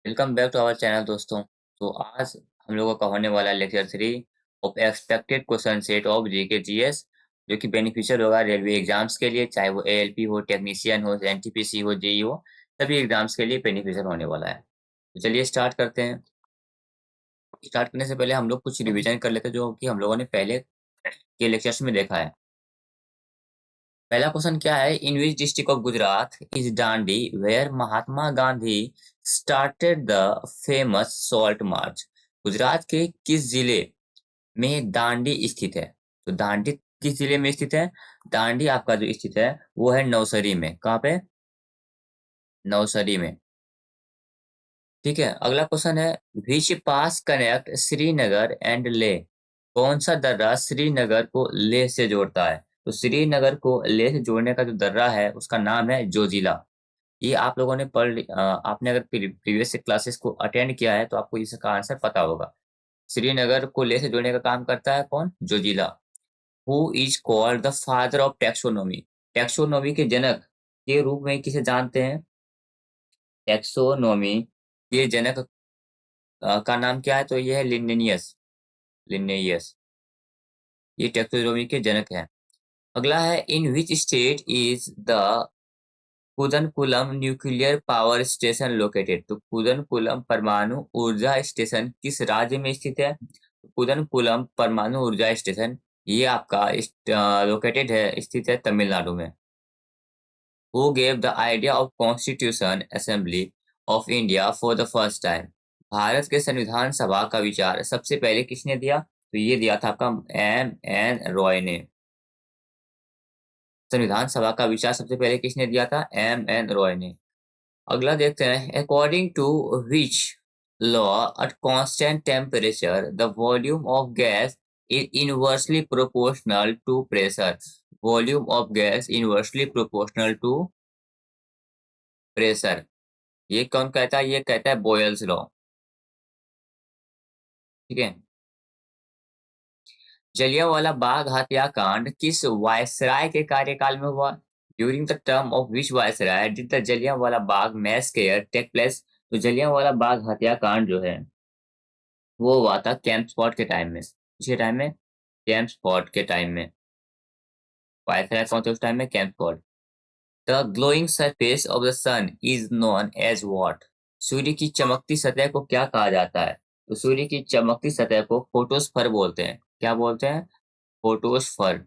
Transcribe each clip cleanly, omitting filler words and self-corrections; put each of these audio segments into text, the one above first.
Welcome back to our channel दोस्तों। तो आज हम लोगों का होने वाला है lecture 3 of expected question set of GK GS, जो कि बेनिफिशियल होगा रेलवे एग्जाम्स के लिए, चाहे वो एएलपी हो, टेक्नीशियन हो, एनटीपीसी हो, जेई हो, सभी एग्जाम्स के लिए बेनिफिशियल होने वाला है। तो चलिए स्टार्ट करते हैं। स्टार्ट करने से पहले हम लोग कुछ रिविजन कर लेते हैं जो कि हम लोगों ने पहले के लेक्चर्स में देखा है। पहला क्वेश्चन क्या है, in which district of Gujarat is Dandi where Mahatma Gandhi started the famous salt march. Gujarat के किस जिले में दांडी स्थित है? तो दांडी किस जिले में स्थित है? दांडी आपका जो स्थित है वो है नवसरी में। कहाँ पे? नवसरी में। ठीक है, अगला क्वेश्चन है, विच पास कनेक्ट श्रीनगर एंड ले। कौन सा दर्रा श्रीनगर को लेह से जोड़ता है? तो श्रीनगर को लेह से जोड़ने का जो दर्रा है उसका नाम है जोजिला। ये आप लोगों ने आपने अगर प्रीवियस क्लासेस को अटेंड किया है तो आपको इसका आंसर पता होगा। श्रीनगर को लेह से जोड़ने का काम करता है कौन? Zoji La. Who is called the father of taxonomy. Taxonomy के जनक के रूप में किसे जानते हैं? टैक्सोनॉमी के जनक का नाम क्या है? तो ये है लिन्नेनियस। लिन्नेयस ये टैक्सोनॉमी के जनक हैं। अगला है, in which state is the Kudankulam nuclear power station located. तो कुदनकुलम परमाणु ऊर्जा स्टेशन किस राज्य में स्थित है? कुदनकुलम परमाणु ऊर्जा स्टेशन ये आपका लोकेटेड है, स्थित है तमिलनाडु में। Who gave the idea of Constitution Assembly of India for the first time? Bharat के संविधान सभा का विचार सबसे पहले किसने दिया? तो ये दिया था आपका एम एन रॉय ने। संविधान सभा का विचार सबसे पहले किसने दिया था? एम एन रॉय ने। अगला देखते हैं, according to which law at constant temperature the volume of gas is inversely proportional to pressure. Volume of gas inversely proportional to pressure, ये कौन कहता है? ये कहता है बॉयल्स लॉ। ठीक है। जलियांवाला बाग हत्याकांड किस वायसराय के कार्यकाल में हुआ? During the term of which viceroy did the Jallianwala Bagh massacre take place. तो जलियांवाला बाग हत्याकांड जो है वो हुआ था कैंप स्पॉट के टाइम में। किसके टाइम में? कैंप स्पॉट के टाइम में। वायसराय कौन थे उस टाइम में? Camp spot. The glowing surface of the sun is known as what. सूर्य की चमकती सतह को क्या कहा जाता है? तो सूर्य की चमकती सतह को फोटोस्फर बोलते हैं। क्या बोलते हैं? फोटोस्फर।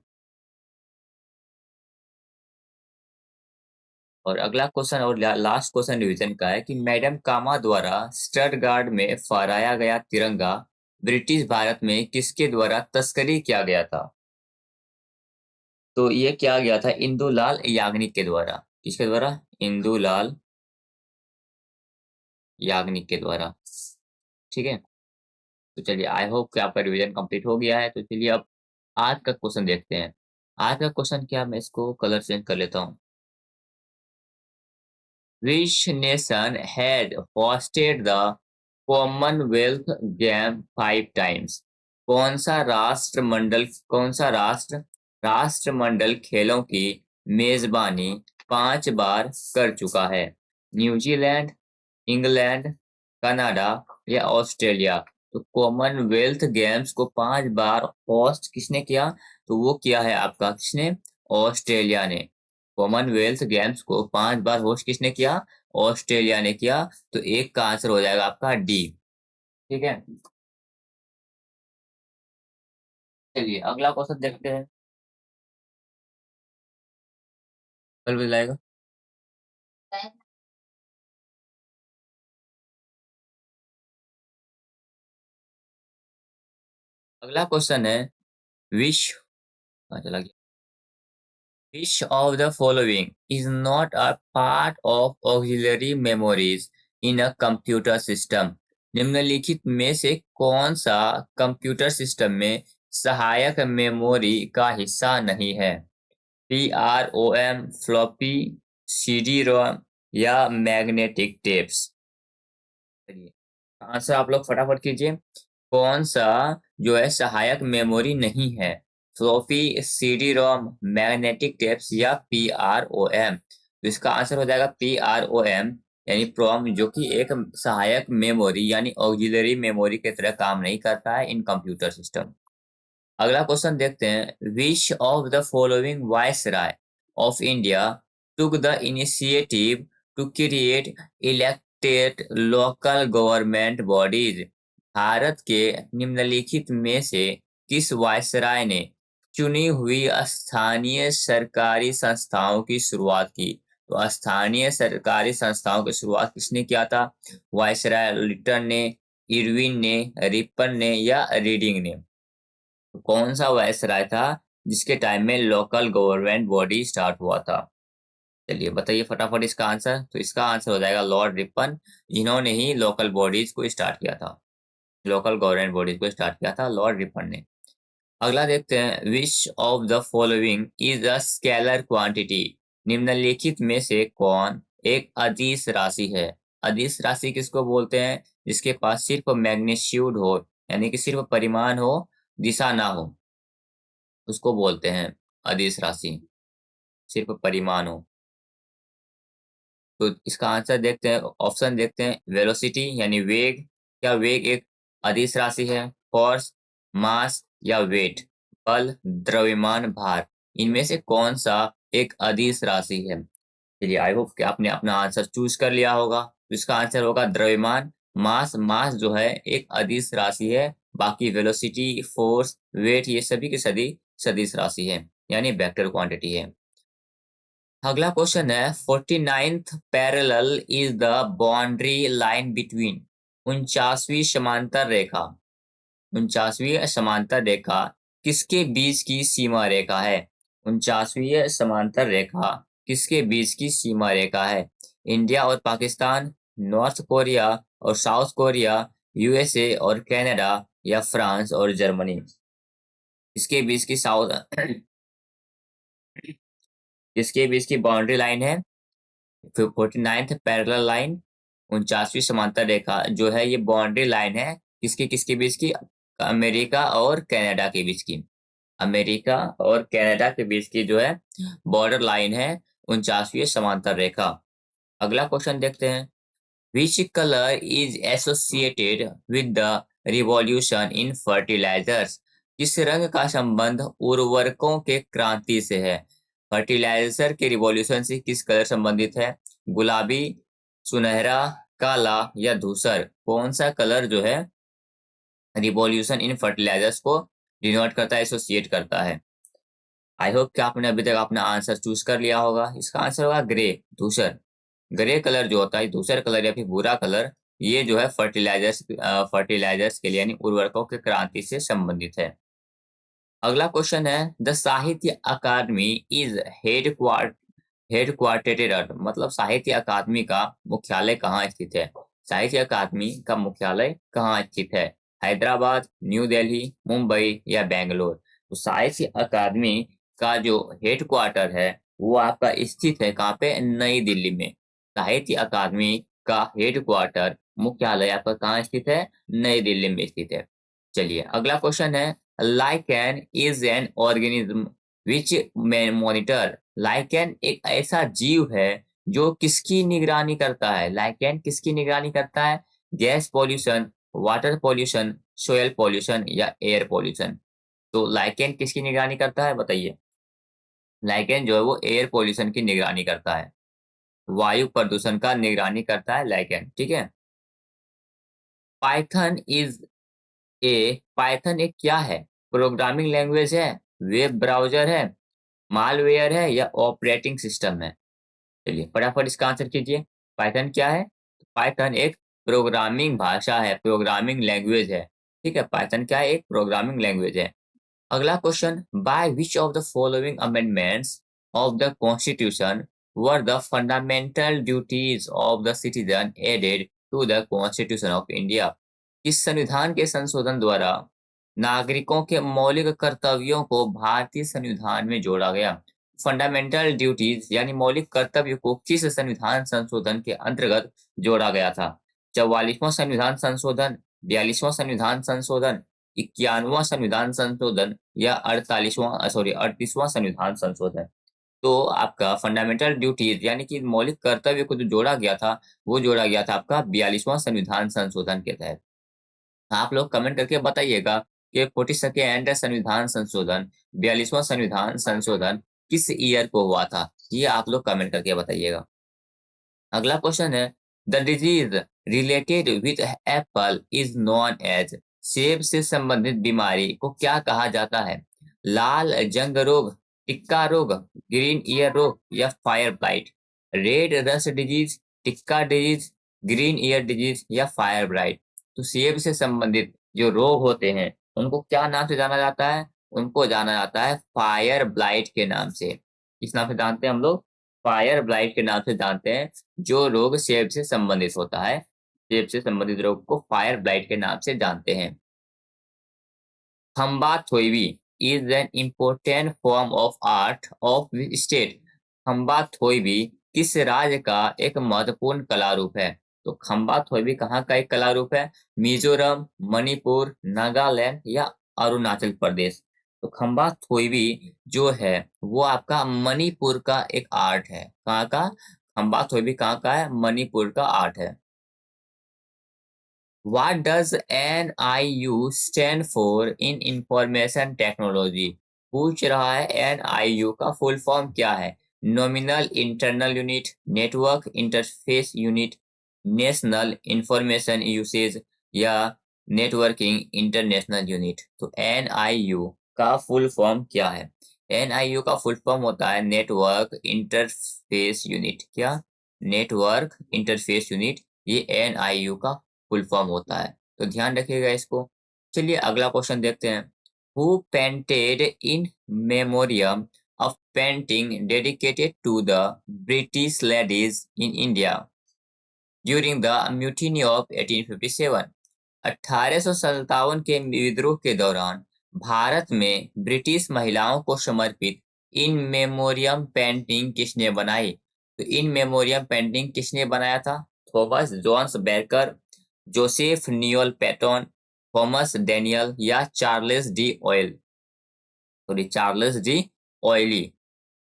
और अगला क्वेश्चन और लास्ट क्वेश्चन रिवीजन का है कि मैडम कामा द्वारा स्टटगार्ड में फहराया गया तिरंगा ब्रिटिश भारत में किसके द्वारा तस्करी किया गया था? तो ये किया गया था इंदुलाल याग्निक के द्वारा। किसके द्वारा? इंदुलाल याग्निक के द्वारा। ठीक है। तो चलिए, आई होप कि आपका रिवीजन कंप्लीट हो गया है। तो चलिए अब आज का क्वेश्चन देखते हैं। आज का क्वेश्चन क्या, मैं इसको कलर चेंज कर लेता हूँ। Which nation had hosted the Commonwealth Game 5 times? कौन सा राष्ट्र राष्ट्रमंडल खेलों की मेजबानी 5 बार कर चुका है? न्यूजीलैंड, इंग्लैंड, कनाडा या ऑस्ट्रेलिया। तो कॉमनवेल्थ गेम्स को 5 बार होस्ट किसने किया? तो वो किया है आपका किसने? ऑस्ट्रेलिया ने। कॉमनवेल्थ गेम्स को 5 बार होस्ट किसने किया? ऑस्ट्रेलिया ने किया। तो एक का आंसर हो जाएगा आपका डी। ठीक है। चलिए अगला क्वेश्चन देखते हैं। कल बताएगा। अगला क्वेश्चन है, विश्व चला गया। Which of the following is not a part of auxiliary memories in a computer system? निम्नलिखित में से कौन सा कंप्यूटर सिस्टम में सहायक मेमोरी का हिस्सा नहीं है? PROM, फ्लॉपी, CD-ROM या मैग्नेटिक टेप्स। चलिए आंसर आप लोग फटाफट कीजिए। कौन सा जो है सहायक मेमोरी नहीं है? फ्लॉपी, CD-ROM, मैग्नेटिक टेप्स या PROM। तो इसका आंसर हो जाएगा PROM, यानी प्रोम जो कि एक सहायक मेमोरी यानी ऑक्सिलरी मेमोरी की तरह काम नहीं करता है इन कंप्यूटर सिस्टम। अगला क्वेश्चन देखते हैं, which of the following viceroy of India took the initiative to create elected local government bodies. Bharat के निम्नलिखित में से किस वायसराय ने चुनी हुई स्थानीय सरकारी संस्थाओं की शुरुआत की? तो स्थानीय सरकारी संस्थाओं की शुरुआत किसने किया था? वायसराय लिटन ने, इरविन ने, रिपन ने या रीडिंग ने? कौन सा वायसराय था जिसके टाइम में लोकल गवर्नमेंट बॉडी स्टार्ट हुआ था? चलिए बताइए फटाफट इसका आंसर। तो इसका आंसर हो जाएगा लॉर्ड रिपन, जिन्होंने ही लोकल बॉडीज को स्टार्ट किया था। लोकल गवर्नमेंट बॉडीज को स्टार्ट किया था लॉर्ड रिपन ने। अगला देखते हैं, which of the following is a scalar quantity. निम्नलिखित में से कौन एक अदिश राशि है? अदिश राशि किसको बोलते हैं? जिसके पास सिर्फ मैग्नीट्यूड हो, यानी कि सिर्फ परिमाण हो, दिशा ना हो, उसको बोलते हैं अदिश राशि, सिर्फ परिमाण हो। तो इसका आंसर देखते हैं, ऑप्शन देखते हैं, वेलोसिटी यानी वेग। क्या वेग एक अदिश राशि है? फोर्स, मास या वेट, बल, द्रव्यमान, भार, इनमें से कौन सा एक अदिश राशि है? चलिए आई होप कि आपने अपना आंसर चूज कर लिया होगा। तो इसका आंसर होगा द्रव्यमान। मास, मास जो है एक अदिश राशि है। बाकी वेलोसिटी, फोर्स, वेट ये सभी की सदी सदिश राशि है, यानी वेक्टर क्वांटिटी है। अगला क्वेश्चन है, 49th parallel is the boundary line between. 49वीं समांतर रेखा, 49वीं समांतर रेखा किसके बीच की सीमा रेखा है? 49वीं समांतर रेखा किसके बीच की सीमा रेखा है? इंडिया और पाकिस्तान, नॉर्थ कोरिया और साउथ कोरिया, यूएसए और कनाडा या फ्रांस और जर्मनी? इसके बीच की साउथ इसके बीच की बाउंड्री लाइन है 49th पैरेलल लाइन, 49वीं समांतर रेखा जो है ये बाउंड्री लाइन है किसकी किसके बीच की? अमेरिका और कनाडा के बीच की। अमेरिका और कनाडा के बीच की जो है बॉर्डर लाइन है 49वीं समांतर रेखा। अगला क्वेश्चन देखते हैं, which colour is associated with the revolution in fertilizers. किस रंग का संबंध उर्वरकों के क्रांति से है? फर्टिलाइजर के रिवॉल्यूशन से किस कलर संबंधित है? गुलाबी, सुनहरा, काला या धूसर? कौन सा कलर जो है रिवॉल्यूशन इन फर्टिलाइजर्स को डिनोट करता है, एसोसिएट करता है? आई होप कि आपने अभी तक अपना आंसर चूज कर लिया होगा। इसका आंसर होगा ग्रे, धूसर। ग्रे कलर जो होता है, धूसर कलर या फिर भूरा कलर, ये जो है फर्टिलाइजर्स के लिए यानी उर्वरकों के क्रांति से संबंधित है। अगला क्वेश्चन है, द साहित्य अकादमी इज हेडक्वार्टेड एट, मतलब साहित्य अकादमी का मुख्यालय कहाँ स्थित है? साहित्य अकादमी का मुख्यालय कहाँ स्थित है? हैदराबाद, न्यू दिल्ली, मुंबई या बेंगलोर? तो साहित्य अकादमी का जो हेडक्वार्टर है वो आपका स्थित है कहाँ पे? नई दिल्ली में। साहित्य अकादमी का हेडक्वार्टर, मुख्यालय आपका कहाँ स्थित है? नई दिल्ली में स्थित है। चलिए अगला क्वेश्चन है, lichen is an organism which में मॉनिटर। लाइकेन एक ऐसा जीव है जो किसकी निगरानी करता है? लाइकेन किसकी निगरानी करता है? Gas pollution, water pollution, soil pollution या एयर पॉल्यूशन? तो लाइकेन किसकी निगरानी करता है बताइए? लाइकेन जो है वो एयर पॉल्यूशन की निगरानी करता है, वायु प्रदूषण का निगरानी करता है लाइकेन, ठीक है। पाइथन इज पाइथन एक क्या है? प्रोग्रामिंग लैंग्वेज है, वेब ब्राउजर है, मालवेयर है या ऑपरेटिंग सिस्टम है? चलिए फटाफट इसका आंसर कीजिए। पाइथन क्या है? पाइथन एक प्रोग्रामिंग भाषा है, प्रोग्रामिंग लैंग्वेज है, ठीक है। पाइथन क्या है? एक प्रोग्रामिंग लैंग्वेज है। अगला question, by which of the following amendments of the constitution were the fundamental duties of the citizen added to the constitution of India. इस संविधान के संशोधन द्वारा नागरिकों के मौलिक कर्तव्यों को भारतीय संविधान में जोड़ा गया। फंडामेंटल ड्यूटीज यानी मौलिक कर्तव्य को किस संविधान संशोधन के अंतर्गत जोड़ा गया था? 44वां संविधान संशोधन, 42वां संविधान संशोधन, 91वां संविधान संशोधन या 38वां संविधान संशोधन? तो आपका फंडामेंटल ड्यूटीज यानी कि मौलिक कर्तव्य को जो जोड़ा गया था, वो जोड़ा गया था आपका 42वां संविधान संशोधन के तहत। आप लोग कमेंट करके बताइएगा कि 42nd संविधान संशोधन, 42वां संविधान संशोधन किस ईयर को हुआ था? ये आप लोग कमेंट करके बताइएगा। अगला क्वेश्चन है, the disease related with apple is known as, सेब से संबंधित बीमारी को क्या कहा जाता है? लाल जंग रोग, टिक्का रोग, ग्रीन ईयर रोग या fire blight? Red rust disease, tikka disease, green ear disease या फायर ब्लाइट? तो सेब से संबंधित जो रोग होते हैं उनको क्या नाम से जाना जाता है? उनको जाना जाता है फायर ब्लाइट के नाम से। किस नाम से जानते हैं हम लोग? फायर ब्लाइट के नाम से जानते हैं। जो रोग सेब से संबंधित होता है, सेब से संबंधित रोग को फायर ब्लाइट के नाम से जानते हैं। Khambathoibi is an important form of art of which state? Khambathoibi किस राज्य का एक महत्वपूर्ण कला रूप है? तो खंबाथोइवी कहाँ का एक कला रूप है? मिजोरम, मणिपुर, नागालैंड या अरुणाचल प्रदेश? तो खंबाथोइवी जो है वो आपका मणिपुर का एक आर्ट है। कहाँ का? खंबाथोइवी कहाँ का है? मणिपुर का आर्ट है। What does NIU stand for in information technology? पूछ रहा है NIU का फुल फॉर्म क्या है? Nominal internal unit, network interface unit, national information usage या नेटवर्किंग इंटरनेशनल यूनिट? तो NIU का फुल फॉर्म क्या है? NIU का फुल फॉर्म होता है नेटवर्क इंटरफेस यूनिट। क्या? नेटवर्क इंटरफेस यूनिट, ये NIU का फुल फॉर्म होता है। तो ध्यान रखिएगा इसको। चलिए अगला क्वेश्चन देखते हैं। Who painted In Memoriam of painting dedicated to the British ladies in India during the mutiny of 1857? 1857 के विद्रोह के दौरान भारत में ब्रिटिश महिलाओं को समर्पित इन मेमोरियम पेंटिंग किसने बनाई? तो इन मेमोरियम पेंटिंग किसने बनाया था? Thomas Jones Barker, Joseph Noel Paton, Thomas Daniell या Charles D'Oyly? Sorry, Charles D'Oyly.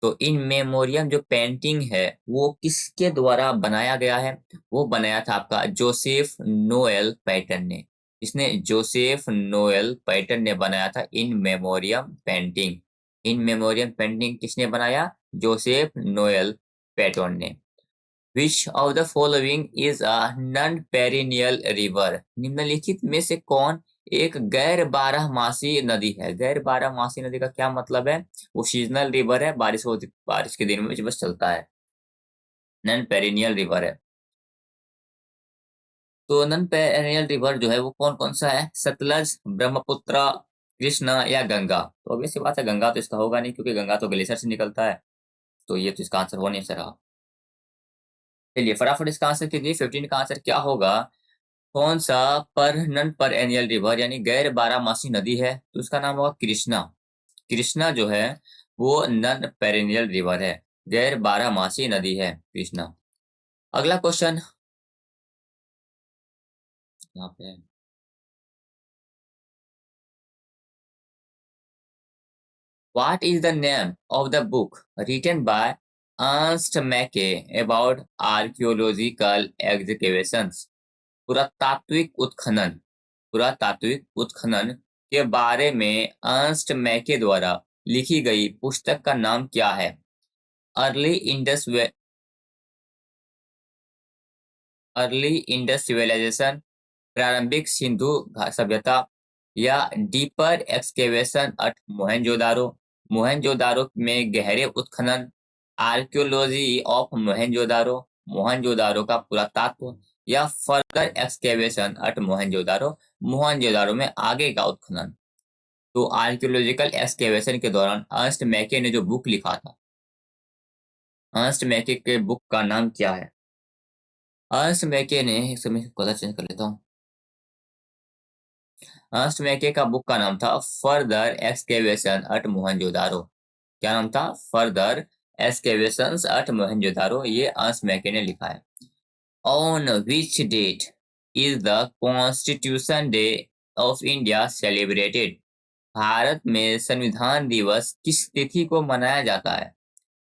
तो इन मेमोरियम जो पेंटिंग है वो किसके द्वारा बनाया गया है? वो बनाया था आपका जोसेफ नोएल पैटन ने। इसने जोसेफ नोएल पैटन ने बनाया था In Memoriam painting. In Memoriam painting किसने बनाया? जोसेफ नोएल पैटन ने। Which of the following is a non perennial river? निम्नलिखित में से कौन एक गैर बारहमासी नदी है? गैर बारहमासी नदी का क्या मतलब है? वो सीजनल रिवर है, बारिश के दिन में बस चलता है। नॉन पेरिनियल रिवर है। तो नॉन पेरिनियल रिवर जो है वो कौन कौन सा है? सतलज, ब्रह्मपुत्र, कृष्णा या गंगा? तो obvious सी बात है, गंगा तो इसका होगा नहीं क्योंकि गंगा तो ग्लेशियर से निकलता है। तो ये तो इसका आंसर होने से रहा। चलिए फटाफट इसका आंसर कीजिए। 15 का आंसर क्या होगा? कौन सा पर नन पर एनियल रिवर यानी गैर बारहमासी नदी है? तो उसका नाम होगा कृष्णा। कृष्णा जो है वो नन पेरेनियल रिवर है, गैर बारहमासी नदी है कृष्णा। अगला क्वेश्चन यहाँ पे है। What is the name of the book written by Ernst Mackay about archaeological excavations? पुरातात्विक उत्खनन, पुरातात्विक उत्खनन के बारे में अर्न्स्ट मैके द्वारा लिखी गई पुस्तक का नाम क्या है? Early Indus early Indus civilization, प्रारंभिक सिंधु सभ्यता या deeper excavation at Mohenjodaro? Mohenjodaro में गहरे उत्खनन, आर्कियोलॉजी ऑफ मोहनजोदारो, मोहनजोदारो का पुरातत्व या further excavation at Mohenjodaro, Mohenjodaro में आगे का उत्खनन? तो आर्कियोलॉजिकल एक्सकेवेशन के दौरान अर्न्स्ट मैके ने जो बुक लिखा था, अर्न्स्ट मैके के बुक का नाम क्या है? अर्न्स्ट मैके ने, एक समय कलर चेंज कर लेता हूँ। अर्न्स्ट मैके का बुक का नाम था फर्दर एक्सकेवेशन एट मोहनजोदारो। क्या नाम था? Further excavations at Mohenjodaro. ये अर्न्स्ट मैके ने लिखा है। On which date is the constitution day of India celebrated? Bharat में संविधान दिवस किस तिथि को मनाया जाता है?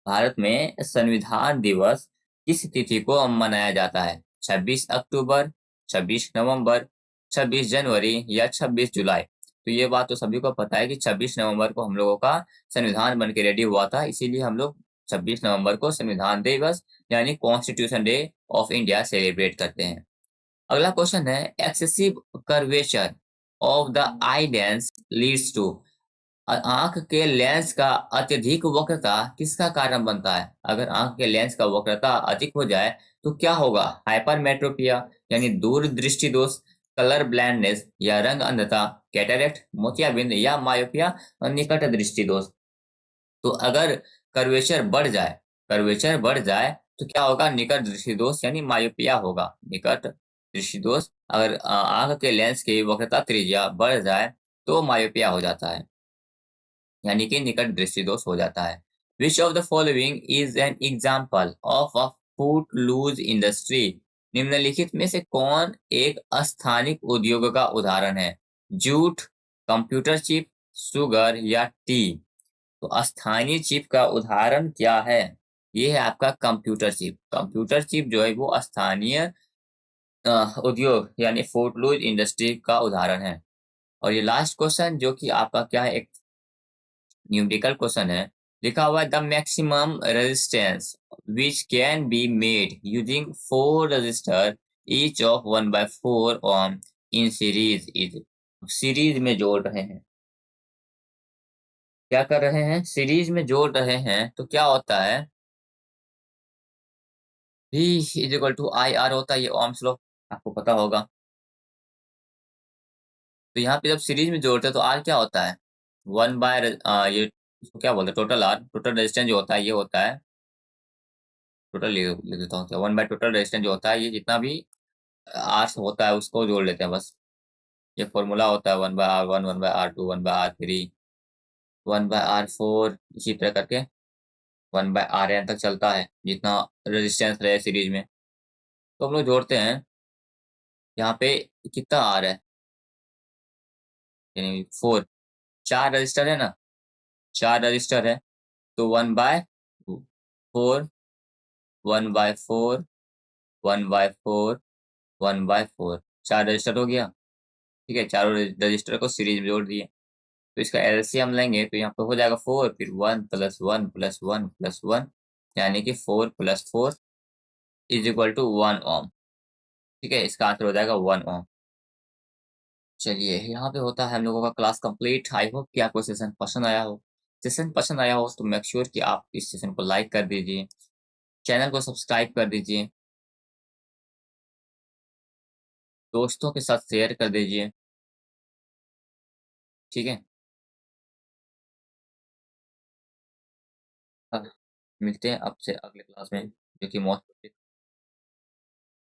भारत में संविधान दिवस किस तिथि को मनाया जाता है? 26 अक्टूबर, 26 नवंबर, 26 जनवरी या 26 जुलाई? तो ये बात तो सभी को पता है कि 26 नवंबर को हम लोगों का संविधान बन के रेडी हुआ था, इसीलिए हम लोग 26 नवंबर को संविधान दिवस यानी constitution day of India celebrate करते हैं। अगला क्वेश्चन है, excessive curvature of the eye lens leads to. आंख के लेंस का अत्यधिक वक्रता किसका कारण बनता है? अगर आंख के लेंस का वक्रता अधिक हो जाए तो क्या होगा? हाइपरमेट्रोपिया यानी दूर दृष्टि दोष, कलर ब्लाइंडनेस या रंग अंधता, कैटरेक्ट मोतियाबिंद या मायोपिया निकट दृष्टि दोष। तो अगर कर्वेचर बढ़ जाए तो क्या होगा? निकट दृष्टि दोष यानी मायोपिया होगा। निकट दृष्टि दोष, अगर आंख के लेंस की वक्रता त्रिज्या बढ़ जाए तो मायोपिया हो जाता है, यानी कि निकट दृष्टि दोष हो जाता है। Which of the following is an example of a footloose industry? निम्नलिखित में से कौन एक स्थानिक उद्योग का उदाहरण है? जूट, कंप्यूटर चिप, सुगर या टी? तो स्थानीय चिप का उदाहरण क्या है? ये है आपका कंप्यूटर चिप। कंप्यूटर चिप जो है वो स्थानीय उद्योग यानी फूट लूज इंडस्ट्री का उदाहरण है। और ये लास्ट क्वेश्चन जो कि आपका क्या है, एक न्यूमेरिकल क्वेश्चन है। लिखा हुआ है the maximum resistance which can be made using 4 register each of 1/4 ohm in series is. Series में जोड़ रहे हैं, क्या कर रहे हैं? सीरीज में जोड़ रहे हैं तो क्या होता है? V is equal to I R होता है, ये ओम्स लॉ आपको पता होगा। तो यहाँ पे जब सीरीज में जोड़ते हैं तो आर क्या होता है? वन बाय ये इसको क्या बोलते हैं? टोटल आर, टोटल रेजिस्टेंस जो होता है ये होता है, टोटल लिख देता हूँ क्या, 1/, टोटल रेजिस्टेंस जो होता है ये जितना भी आर होता है उसको जोड़ लेते हैं बस। ये फॉर्मूला होता है 1/R1, 1/R2, 1/R3, 1/R4, इसी तरह करके 1/Rn तक चलता है जितना रेजिस्टेंस रहे सीरीज में। तो हम लोग जोड़ते हैं, यहाँ पे कितना आर है? यानी 4, 4 रजिस्टर है ना, 4 रजिस्टर है। तो 1/4, 1/4, 1/4, 1/4, 4 रजिस्टर हो गया। ठीक है, चारों रजिस्टर को सीरीज में जोड़ दिए। तो इसका एलसीएम लेंगे तो यहाँ पे हो जाएगा 4, फिर 1 + 1 + 1 + 1, यानी कि 4 + 4 इज इक्वल टू 1 ओम। ठीक है, इसका आंसर हो जाएगा 1 ओम। चलिए, यहाँ पे होता है हम लोगों का क्लास कंप्लीट। आई होप कि आपको सेशन पसंद आया हो। सेशन पसंद आया हो तो मेक श्योर कि आप इस सेशन को लाइक कर दीजिए, चैनल को सब्सक्राइब कर दीजिए, दोस्तों के साथ शेयर कर दीजिए। ठीक है, अब मिलते हैं आपसे अगले क्लास में, जो कि मोस्ट